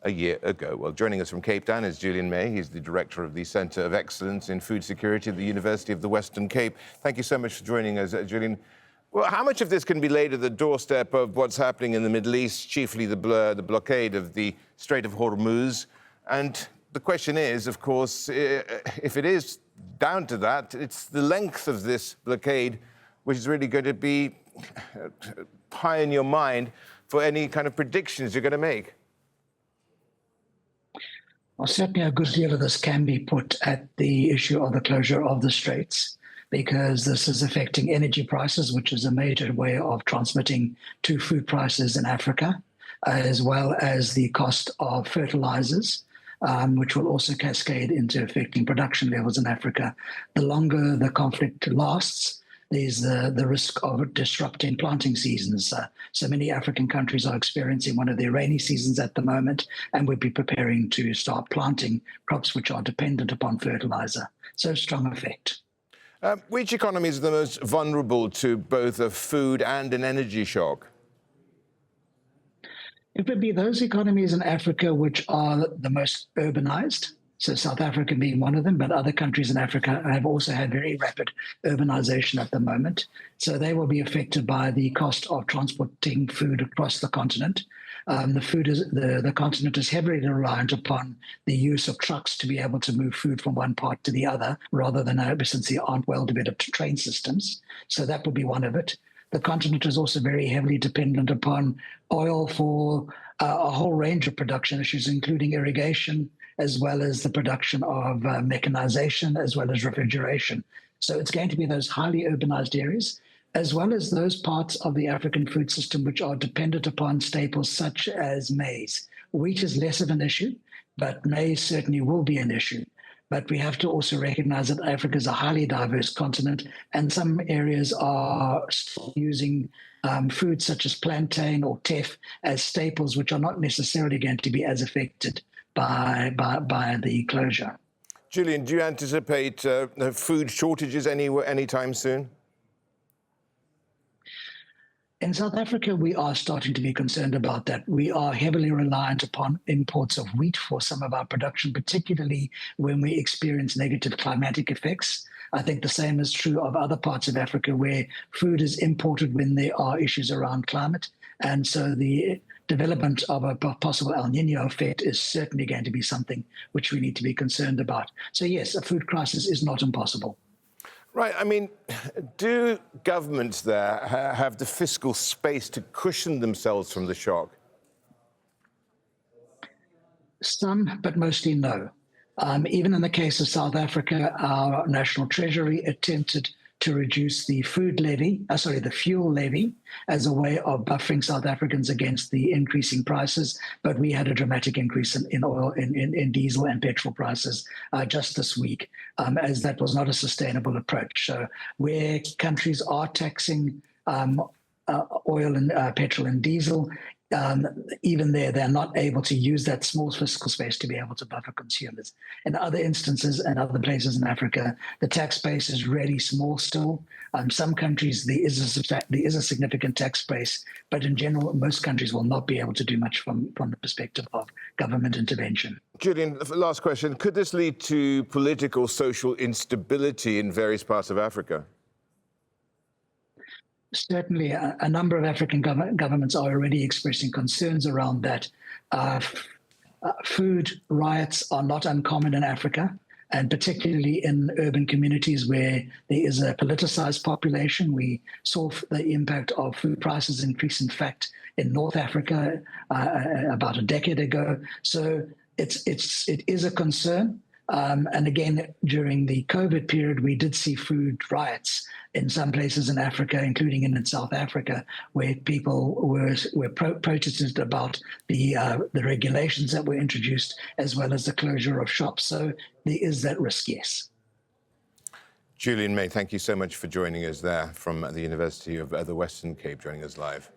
a year ago. Well, joining us from Cape Town is Julian May. He's the director of the Centre of Excellence in Food Security at the University of the Western Cape. Thank you so much for joining us, Julian. Well, how much of this can be laid at the doorstep of what's happening in the Middle East, chiefly the blockade of the Strait of Hormuz? And the question is, of course, if it is down to that, it's the length of this blockade which is really going to be high in your mind for any kind of predictions you're going to make. Well, certainly a good deal of this can be put at the issue of the closure of the straits, because this is affecting energy prices, which is a major way of transmitting to food prices in Africa, as well as the cost of fertilizers, which will also cascade into affecting production levels in Africa. The longer the conflict lasts, there's the risk of disrupting planting seasons. So many African countries are experiencing one of their rainy seasons at the moment, and would be preparing to start planting crops which are dependent upon fertilizer. So strong effect. Which economies are the most vulnerable to both a food and an energy shock? It would be those economies in Africa which are the most urbanized. So South Africa being one of them, but other countries in Africa have also had very rapid urbanization at the moment. So they will be affected by the cost of transporting food across the continent. The continent is heavily reliant upon the use of trucks to be able to move food from one part to the other, rather than since there aren't well-developed train systems. So that would be one of it. The continent is also very heavily dependent upon oil for a whole range of production issues, including irrigation, as well as the production of mechanization, as well as refrigeration. So it's going to be those highly urbanized areas, as well as those parts of the African food system which are dependent upon staples such as maize. Wheat is less of an issue, but maize certainly will be an issue. But we have to also recognize that Africa is a highly diverse continent, and some areas are still using foods such as plantain or teff as staples, which are not necessarily going to be as affected by the closure. Julian, do you anticipate food shortages anytime soon? In South Africa, we are starting to be concerned about that. We are heavily reliant upon imports of wheat for some of our production, particularly when we experience negative climatic effects. I think the same is true of other parts of Africa where food is imported when there are issues around climate. And so the development of a possible El Nino effect is certainly going to be something which we need to be concerned about. So yes, a food crisis is not impossible. Right. I mean, do governments there have the fiscal space to cushion themselves from the shock? Some, but mostly no. Even in the case of South Africa, our National Treasury attempted to reduce the the fuel levy as a way of buffering South Africans against the increasing prices. But we had a dramatic increase in oil, in diesel and petrol prices just this week, as that was not a sustainable approach. So where countries are taxing oil and petrol and diesel, even there, they're not able to use that small fiscal space to be able to buffer consumers. In other instances and other places in Africa, the tax base is really small still. Some countries, there is a significant tax base, but in general, most countries will not be able to do much from the perspective of government intervention. Julian, last question. Could this lead to political, social instability in various parts of Africa? Certainly, a number of African governments are already expressing concerns around that. Food riots are not uncommon in Africa, and particularly in urban communities where there is a politicized population. We saw the impact of food prices increase, in fact, in North Africa about a decade ago. So it is a concern. And again, during the COVID period, we did see food riots in some places in Africa, including in South Africa, where people were protested about the regulations that were introduced, as well as the closure of shops. So there is that risk, yes. Julian May, thank you so much for joining us there from the University of the Western Cape, joining us live.